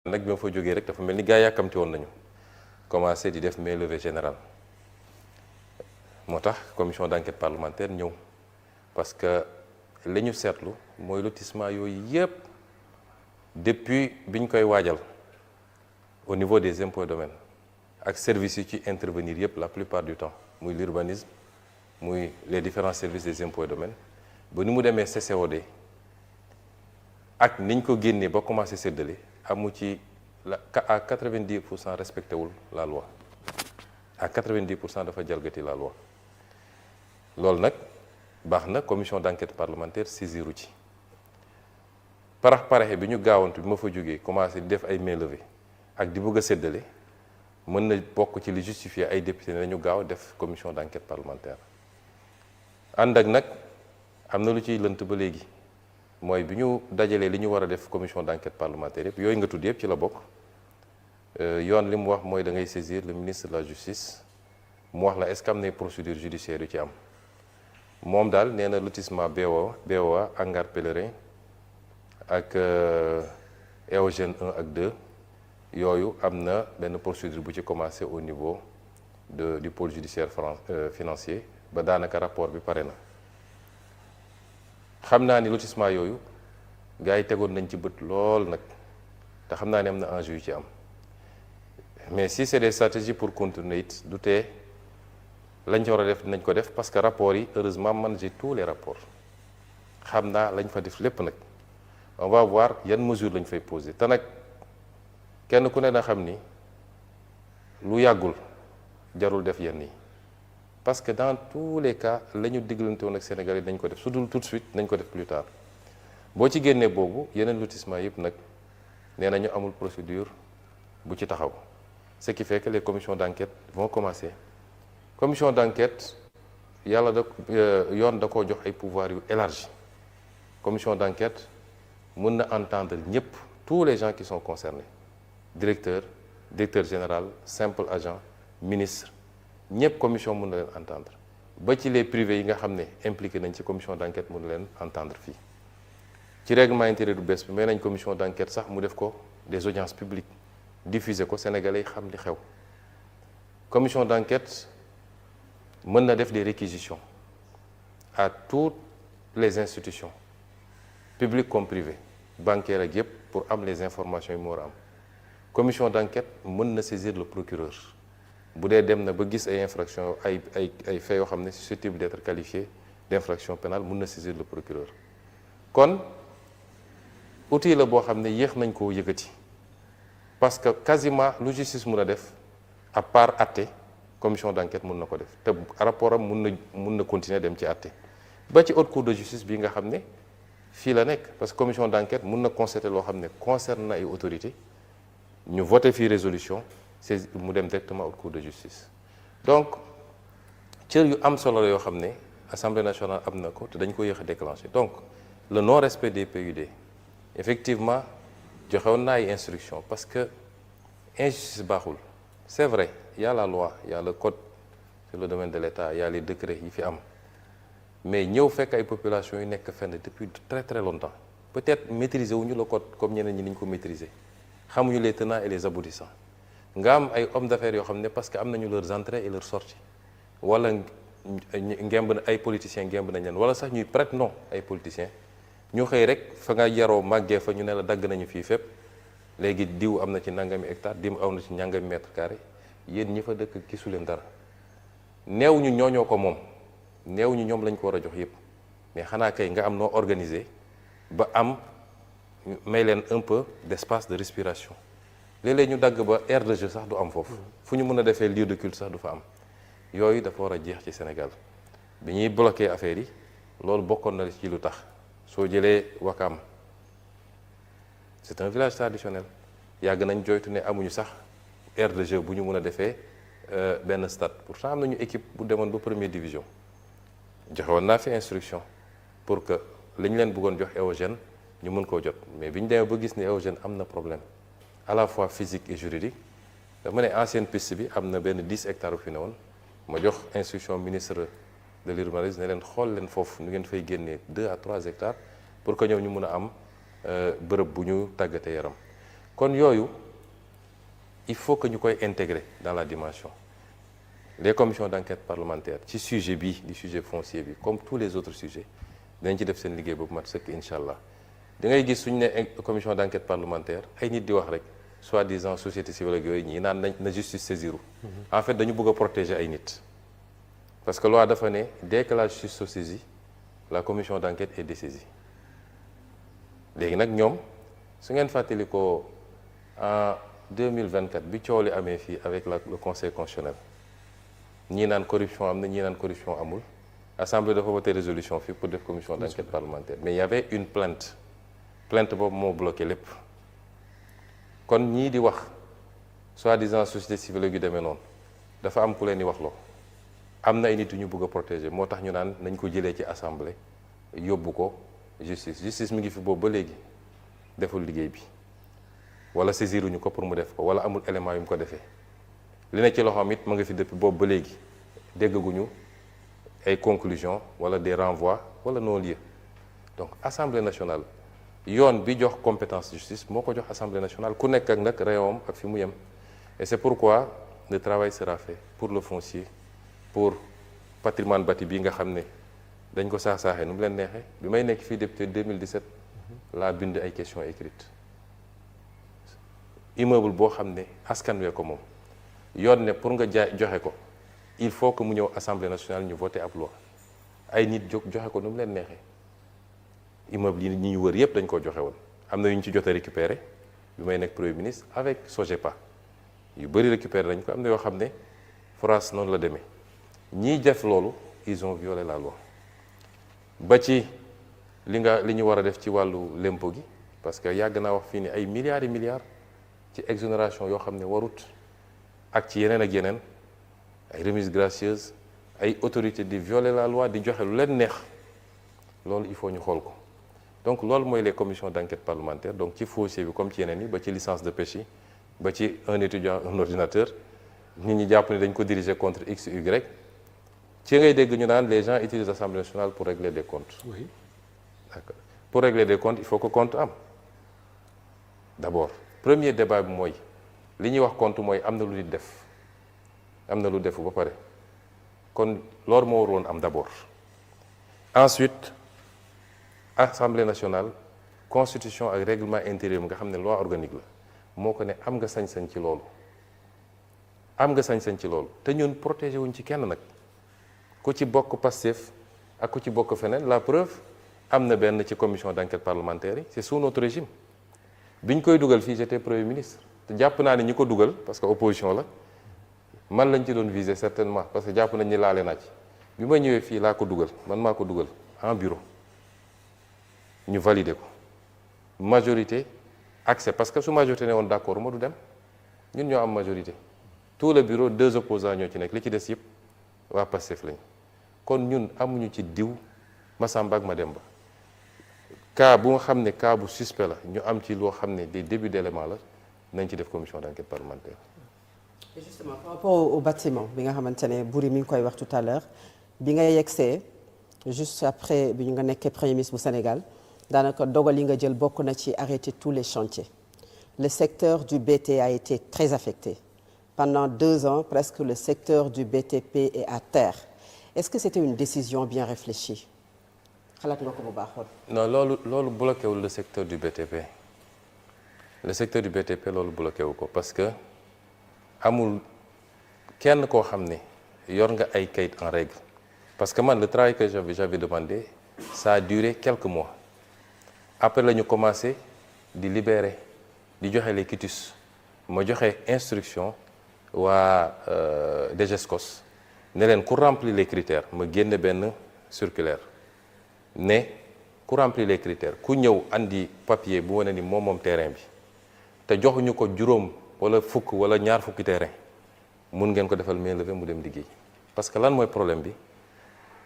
nag bi ma fa jógee rek dafa mel ni gars yàkkamti woon nañu commencé di def mainlevée générale moo tax commission d'enquête parlementaire ñëw parce que li ñu seetlu mooy lotissement yooyu yëpp depuis bi ñu koy waajal au niveau des impôts et domaines ak services yi ci intervenir yëpp la plupart du temps muy l'urbanisme muy les différents services des impôts et domaines ba ni mu demee CCOD ak niñ ko génnee ba commencé séddale amu ci la à 90% respecté wul la loi à 90% dafa jalgati la loi loolu nag baax na commission d'enquête parlementaire saisiru ci paraxe bi ñu gaawantu bi ma fa jógee commencé di def ay mainlevée ak di bëgg a séddale mën na bokk ci li justifier ay député ne nañu gaaw def commission d'enquête parlementaire ànd ak nag am na lu ciy lënt ba léegi mooy bi ñu dajalee li ñu war a def commission d'enquête parlementaire yëpp yooyu nga tudd yëpp ci la bokk yoon li mu wax mooy da ngay saisir le ministre de la justice mu wax la est-ce que am na procédure judiciaire yu ci am moom daal nee na lotissement BOA Hangar Pèlerin ak Eogène 1 ak 2 yooyu am na benn procédure bu ci commencé au niveau du pôle judiciaire financier ba daanaka rapport bi pare na xam naa ni lotissement yooyu gars yi tegoon nañ ci bët lool nag te xam naa ne am na enjeu yu ci am mais si c'est des stratégies pour contourner it du tee lañ ci war a def dinañ ko def parce que rapport yi heureusement man j'ai tous les rapports xam naa lañ fa def lépp nag on va voir yan mesures lañ fay poser te nag kenn ku ne na xam ni lu yàggul jarul def yenn yi parce que dans tous les cas la ñu diglante woon ak Sénégal yi dañ ko def su dul tout de suite nañ ko def plus tard boo ci génnee boobu yeneen lotissement yëpp nag nee nañu amul procédure bu ci taxaw ce qui fait que les commissions d'enquête vont commencer commission d'enquête yàlla yoon da koo jox ay pouvoirs yu élargi commission d'enquête mën na entendre ñëpp tous les gens qui sont concernés directeur général simple agent ministre ñëpp commission mën na leen entendre ba ci les privés yi nga xam ne impliqué nañ ci commission d'enquête mën na leen entendre fii ci règlement intérieur du bees bi may nañ commission d'enquête sax mu def ko des audiences publiques diffuser ko sénégalais yi xam li xew commission d'enquête mën na def des réquisitions à toutes les institutions publiques comme privées bancaires ak yëpp pour am les informations yi mu war a am commission d'enquête mën na saisir le procureur bu dee dem na ba gis ay infractions ay faits yoo xam ne susceptibles d'être qualifiés d'infraction pénale mën na saisir le procureur kon outil la boo xam ne yéex nañ koo yëkkati parce que quasiment lu justice mën a def à part àtte commission d'enquête mën na ko def te rapport am mën na continuer dem ci àtte ba ci haute cour de justice bi nga xam ne fii la nekk parce que commission d'enquête mën na constater loo xam ne concerne na ay autorités ñu voté fii résolution c'est mu dem directement haute cour de justice donc cër yu am solo la yoo xam ne assemblée nationale am na ko te dañ ko yéex a déclencher donc le non respect des PUD effectivement joxewoon naa ay instructions parce que injustice baaxul c'est vrai il y a la loi il y a le code sur le domaine de l'État il y a les décrets yi fi am mais ñëw fekk ay populations yu nekk fenn depuis très très longtemps peut-être maîtriser wuñu le code comme ñeneen ñi ni ñu ko maîtriser xamuñu les tenants et les aboutissants nga am ay hommes d'affaires yoo xam ne parce que am nañu leurs entrées et leurs sorties wala ngemb na ay politiciens ngemb nañ leen wala sax ñuy prête non ay politiciens ñu xëy rek fa nga yaroo màggee fa ñu ne la dagg nañu fii fépp léegi diw am na ci nangami hectare diw am na ci nangami mètre carré yéen ñi fa dëkk gisu leen dara neew ñu ñooñoo ko moom neew ñu ñoom lañ ko war a jox yépp mais xanaa kay nga am noo organiser ba am may leen un peu d'espace de respiration léeg-léeg ñu dagg ba aire de jeu sax du am foofu fu ñu mën a defee lieu de culte sax du fa am yooyu dafa war a jeex ci Sénégal bi ñuy bloquer affaire yi loolu bokkoon na ci lu tax soo jëlee Wakam c'est un village traditionnel yàgg nañ joytu ne amuñu sax aire de jeu bu ñu mën a defee benn stade pourtant am nañu équipe bu demoon ba première division joxe woon naa fi instruction pour que li ñu leen bëggoon jox Eogène ñu mën koo jot mais bi ñu demee ba gis ne Eogène am na problème à la fois physique et juridique dama ne ancienne piste bi am na benn 10 hectares bu fi ne woon ma jox instruction ministre de l'urbanisme ne leen xool leen foofu nu ngeen fay génnee 2 à 3 hectares pour que ñoom ñu mën a am bërëb bu ñu tàggatee yaram kon yooyu il faut que ñu koy intégrer dans la dimension les commissions d'enquête parlementaire ci sujet bi di sujet foncier bi comme tous les autres sujets dañ ci def seen liggéey boobu mat sëkk incha allah da ngay gis suñu ne commission d'enquête parlementaire ay nit di wax rek soi-disant société civile ak yooyu ñii naan na justice saisiru en fait dañu bëgg a protéger ay nit parce que loi dafa ne dès que la justice se saisit la commission d'enquête est dessaisie léegi nag ñoom su ngeen fàttali ko en 2024 bi coow li amee fii avec le conseil constitutionnel ñii naan corruption am na ñii naan corruption amul assemblée dafa voté résolution fii pour def commission d'enquête parlementaire mais il y avait une plainte boobu moo bloqué lépp kon ñii di wax soi-disant société civile yu demee noonu dafa am ku leen di wax loo am na ay nit yu ñu bëgg a protéger moo tax ñu naan nañ ko jëlee ci assemblée yóbbu ko justice mi ngi fi boobu ba léegi deful liggéey bi wala saisiruñu ko pour mu def ko wala amul élément yu mu ko defee li ne ci loxoom it ma nga fi depuis boobu ba léegi déggaguñu ay conclusions wala des renvois wala non-lieu donc assemblée nationale yoon bi jox compétence justice moo ko jox assemblée nationale ku nekk ak nag réewam ak fi mu yem et c'est pourquoi le travail sera fait pour le foncier pour patrimoine bâti bii nga xam ne dañ ko saaxee nu mu leen neexee bi may nekk fii député 2017 laa bind ay questions écrites immeuble boo xam ne askan wee ko moom yoon ne pour nga jaay joxe ko il faut que mu ñëw assemblée nationale ñu voté ab loi ay nit jóg joxe ko nu mu leen neexee immeuble yi ñi ñu wër yëpp dañ ko joxe woon am na yu ñu ci jot a récupéré bi may nekk premier ministre avec SOGEPA yu bëri récupéré nañ ko am na yoo xam ne France noonu la demee ñiy def loolu ils ont violé la loi ba ci li ñu war a def ci wàllu lempo gi parce que yàgg naa wax fii ni ay milliards et milliards ci exonération yoo xam ne warut ak ci yeneen ak yeneen ay remises gracieuses ay autorités di violer la loi di joxe lu leen neex loolu il faut ñu xool ko donc loolu mooy les commissions d'enquête parlementaire donc ci foncier bi comme ci yeneen yi ba ci licence de pêche yi ba ci un étudiant un ordinateur nit ñi jàpp ne dañ ko diriger contre x y ci ngay dégg ñu naan les gens utilisent l'Assemblée nationale pour régler des comptes. Oui. D'accord. Pour régler des comptes il faut que compte am d'abord premier débat bi mooy li ñuy wax compte mooy am na lu nit def am na lu defu ba pare kon loolu moo waroon am d'abord ensuite Assemblée nationale constitution ak règlement intérieur nga xam ne loi organique la moo ko ne am nga sañ-sañ ci loolu am nga sañ-sañ ci loolu te ñun protégé wuñ ci kenn nag ku ci bokk Pastef ak ku ci bokk feneen la preuve am na benn ci commission d'enquête parlementaire yi c'est sous notre régime bi ñu koy dugal fii j'étais premier ministre te jàpp naa ne ñi ko dugal parce que opposition la man lañ ci doon viser certainement parce que jàpp nañ ni laale naa ci bi ma ñëwee fii laa ko dugal man maa ko dugal en bureau ñu valider ko majorité accès parce que su majorité ne woon d'accord ma du dem ñun ñoo am majorité tout le bureau 2 opposants ñoo ci nekk li ci des yëpp waa Pastef lañ kon ñun amuñu ci diw Massamba ak Mademba cas bu nga xam ne cas bu suspect la ñu am ci loo xam ne des débuts d'éléments la nañ ci def commission d'enquête parlementaire. Et justement par rapport au bâtiment bi nga xamante ne Boury mi ngi koy wax tout à l'heure bi nga yegsee juste après bi ñu nga nekkee premier ministre bu Sénégal daanaka dogal yi nga jël bokk na ci arrêter tous les chantiers le secteur du BT a été très affecté pendant 2 ans presque le secteur du BTP est à terre est-ce que c'était une décision bien réfléchie xalaat nga ko bu baaxoon. non loolu bloqué wul le secteur du BTP le secteur du BTP loolu bloqué wu ko parce que amul kenn koo xam ne yor nga ay kayit en règle parce que man le travail que j'avais demandé ça a duré quelques mois après la ñu commencé di libérer di joxe les quitus ma joxe instruction waa DGESCOS ne leen ku remplir les critères ma génne benn circulaire ne ku remplir les critères ku ñëw andi papier bu wane ni moom terrain bi te joxuñu ko juróom wala fukk wala ñaar fukki terrain mun ngeen ko defal mainlevée mu dem liggéey parce que lan mooy problème bi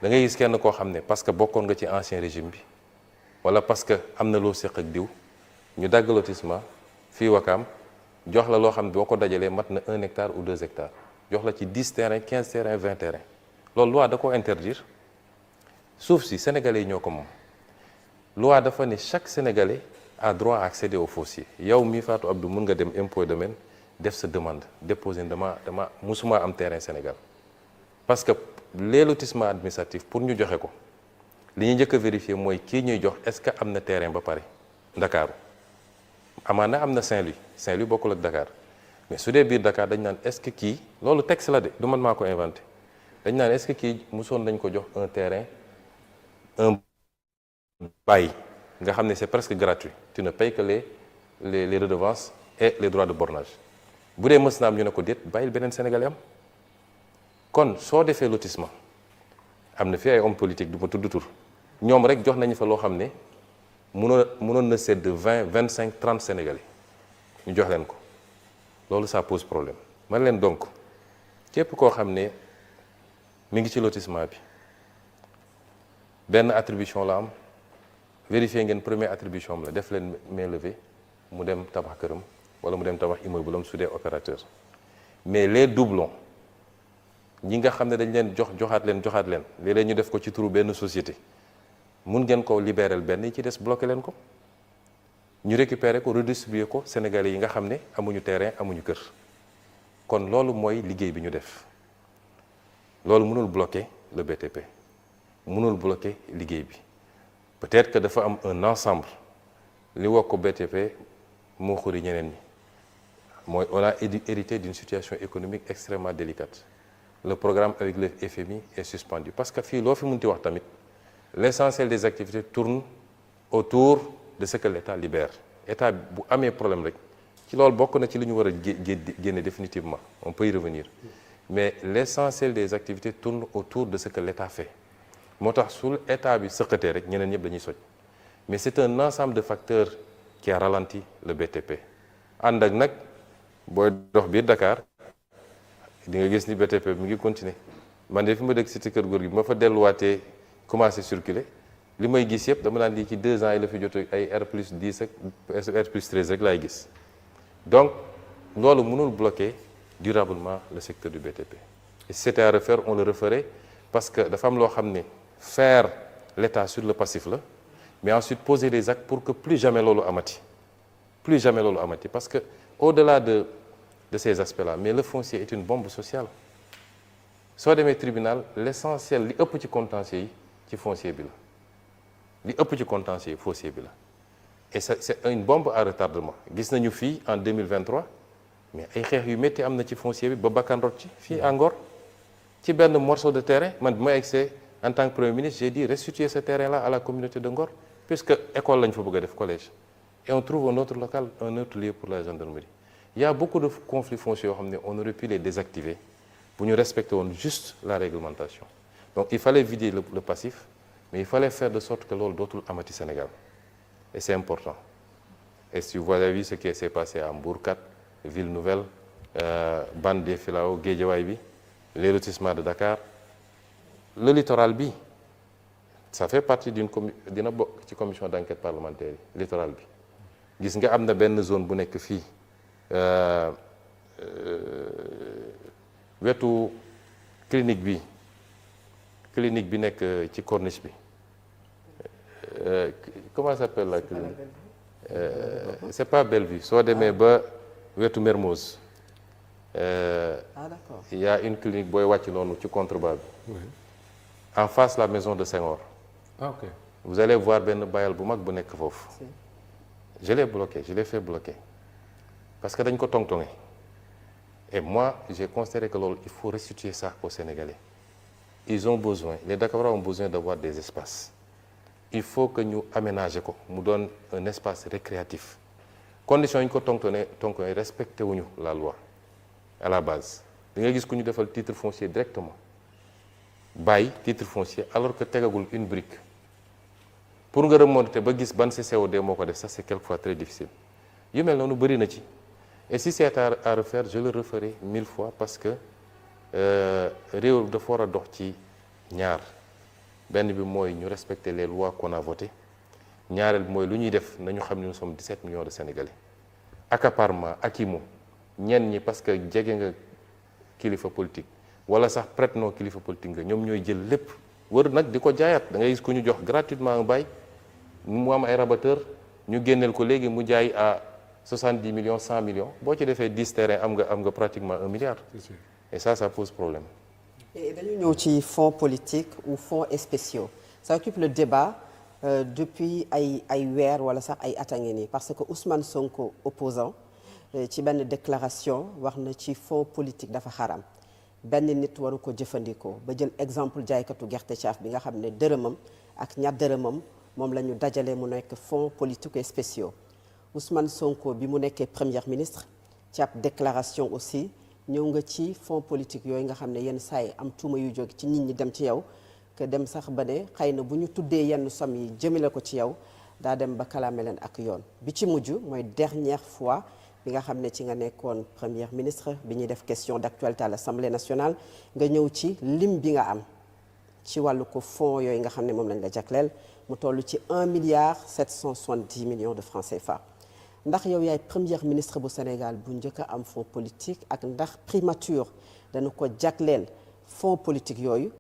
da ngay gis kenn koo xam ne parce que bokkoon nga ci ancien régime bi wala parce que am na loo séq ak diw ñu dagg lotissement fii Wakaam jox la loo xam ne boo ko dajalee mat na 1 hectare ou 2 hectares jox la ci 10 terrains 15 terrains 20 terrains loolu loi da ko interdire suuf si sénégalais yi ñoo ko moom loi dafa ne chaque sénégalais a droit à accéder au foncier yow mi Fatou Abdou mun nga dem impôt domaine def sa demande déposer dama musuma am terrain Sénégal parce que les lotissements administratifs pour ñu joxe ko li ñuy njëkk a vérifier mooy kii ñuy jox est-ce que am na terrain ba pare Ndakaaru amaana am na Saint-Louis bokkul ak Dakar mais su dee biir Dakar dañ naan est-ce que kii loolu texte la de du man maa ko inventé dañ naan est-ce que kii musoon nañ ko jox un terrain un bail nga xam ne c'est presque gratuit tu ne payes que les redevances et les droits de bornage bu dee mës na am ñu ne ko déet bàyyil beneen Sénégalais am kon soo defee lotissement am na fi ay hommes politiques du ma tudd tur ñoom rek jox nañu fa loo xam ne mënoon na sedd 20 25 30 Sénégalais ñu jox leen ko loolu ça pose problème man leen donc képp koo xam ne mi ngi ci lotissement bi benn attribution la am vérifier ngeen première attribution am la def leen mainlevée mu dem tabax këram wala mu dem tabax immeuble am su dee opérateur mais les doublons ñi nga xam ne dañ leen joxaat leen léeg-léeg ñu def ko ci turu benn société mun ngeen ko libéral benn yi ci des bloqué leen ko ñu récupérer ko redistribuer ko Sénégalais yi nga xam ne amuñu terrain amuñu kër kon loolu mooy liggéey bi ñu def loolu mënul bloquer le BTP mënul bloquer liggéey bi peut-être que dafa am un ensemble li wax ko BTP moo xuri ñeneen ñi mooy on a hérité d'une situation économique extrêmement délicate le programme avec le FMI est suspendu parce que fii loo fi mënti wax tamit l'essentiel des activités tourne autour de ce que l'État libère État bu amee problème rek ci loolu bokk na ci li ñu war a génne définitivement on peut y revenir mais l'essentiel des activités tourne autour de ce que l'État fait moo tax su État bi sëqatee rek ñeneen ñëpp dañuy soj mais c'est un ensemble de facteurs qui a ralenti le BTP ànd ak nag booy dox biir Dakar di nga gis ni BTP mi ngi continuer man de fi ma dëkk cité Kër Góor gi ma fa delluwaatee commencé circuler li may gis yëpp dama naan lii ci 2 ans yi la fi jot ay R+10 ak R+13 rek laay gis donc loolu mënul bloquer durablement le secteur du BTP et si c'était à refaire on le referait parce que dafa am loo xam ne faire l'État sur le passif la mais ensuite poser des actes pour que plus jamais loolu amati parce que au-delà de ces aspects-là mais le foncier est une bombe sociale soo demee tribunal l'essentiel li ëpp ci contentieux yi ci foncier bi la li ëpp ci contentieux yi foncier bi la et c'est une bombe à retardement gis nañu fii en 2023 mais ay xeex yu métti am na ci foncier bi ba bakkan rot ci fii à Ngor ci benn morceau de terrain man bi ma egsee en tant que premier ministre j'ai dit restituer ce terrain-là à la communauté de Ngor puisque école lañ fa bëgg a def collège et on trouve un autre local un autre lieu pour la gendarmerie il y a beaucoup de conflits fonciers yoo xam ne on aurait pu les désactiver bu ñu respecter woon juste la réglementation donc il fallait vider le passif mais il fallait faire de sorte que loolu dootul amati Sénégal et c'est important et si vous avez vu ce qui s'est passé à Mbour 4 Ville Nouvelle Bande des Filao Guédiawaye bi les lotissements de Dakar le littoral bi ça fait partie dina bokk ci commission d'enquête parlementaire yi littoral bi gis nga am na benn zone bu nekk fii wetu clinique bi nekk ci corniche bi comment ça s'appelle la clinique c'est pas Bellevue soo demee ba wetu Mermoz d'accord. il y a une clinique booy wàcc noonu ci contrebas bi en face la maison de Senghor ok vous allez voir benn bayal bu mag bu nekk foofu je l'ai fait bloquer parce que dañ ko tongtonge et moi j'ai considéré que loolu il faut restituer ça aux Sénégalais ils ont besoin les Dakarois ont besoin d'avoir des espaces il faut que ñu aménager ko mu doon un espace récréatif conditions yi ñu ko tongtonge respecté wuñu la loi à la base di nga gis ku ñu defal titre foncier directement bàyyi titre foncier alors que tegagul une brique pour nga remonter ba gis ban CCOD moo ko def ça c'est quelquefois très difficile yu mel noonu bëri na ci et si c'est à refaire je le referai 1000 fois parce que réew dafa war a dox ci ñaar benn bi mooy ñu respecter les lois qu'on a votées ñaareel bi mooy lu ñuy def nañu xam ne nous sommes 17 millions de Sénégalais accaparement akimo ñenn ñi parce que jege nga kilifa politique wala sax prête non kilifa politique nga ñoom ñooy jël lépp wër nag di ko jaayaat da ngay gis ku ñu jox gratuitement un bail mu am ay rabatteur ñu génneel ko léegi mu jaay à 70 millions 100 millions boo ci defee 10 terrains am nga pratiquement 1 milliard. C'est sûr. Et ça pose problème. Et dañu ñëw ci fonds politique ou fonds spéciaux ça occupe le débat depuis ay weer wala sax ay at a ngi nii parce que Ousmane Sonko opposant ci benn déclaration wax na ci fonds politique dafa xaram benn nit waru ko jëfandikoo ba jël exemple jaaykatu gerte caaf bi nga xam ne dërëmam ak ñaar dërëmam moom la ñu dajale mu nekk fonds politiques et spéciaux Ousmane Sonko bi mu nekkee premier ministre ci ab déclaration aussi ñëw nga ci fonds politique yooyu nga xam ne yenn saa yi am tuuma yu jóge ci nit ñi dem ci yow que dem sax ba ne xëy na bu ñu tuddee yenn somme yi jëmale ko ci yow daa dem ba kalaame leen ak yoon bi ci mujj mooy dernière fois bi nga xam ne ci nga nekkoon premier ministre bi ñuy def question d'actualité à l'Assemblée nationale nga ñëw ci lim bi nga am ci wàllu ko fonds yooyu nga xam ne moom lañ la jagleel mu toll ci 1 milliard 770 millions de francs CFA ndax yow yaay premier ministre bu Sénégal bu njëkk a am fonds politique ak ndax primature dana ko jagleel fonds politique yooyu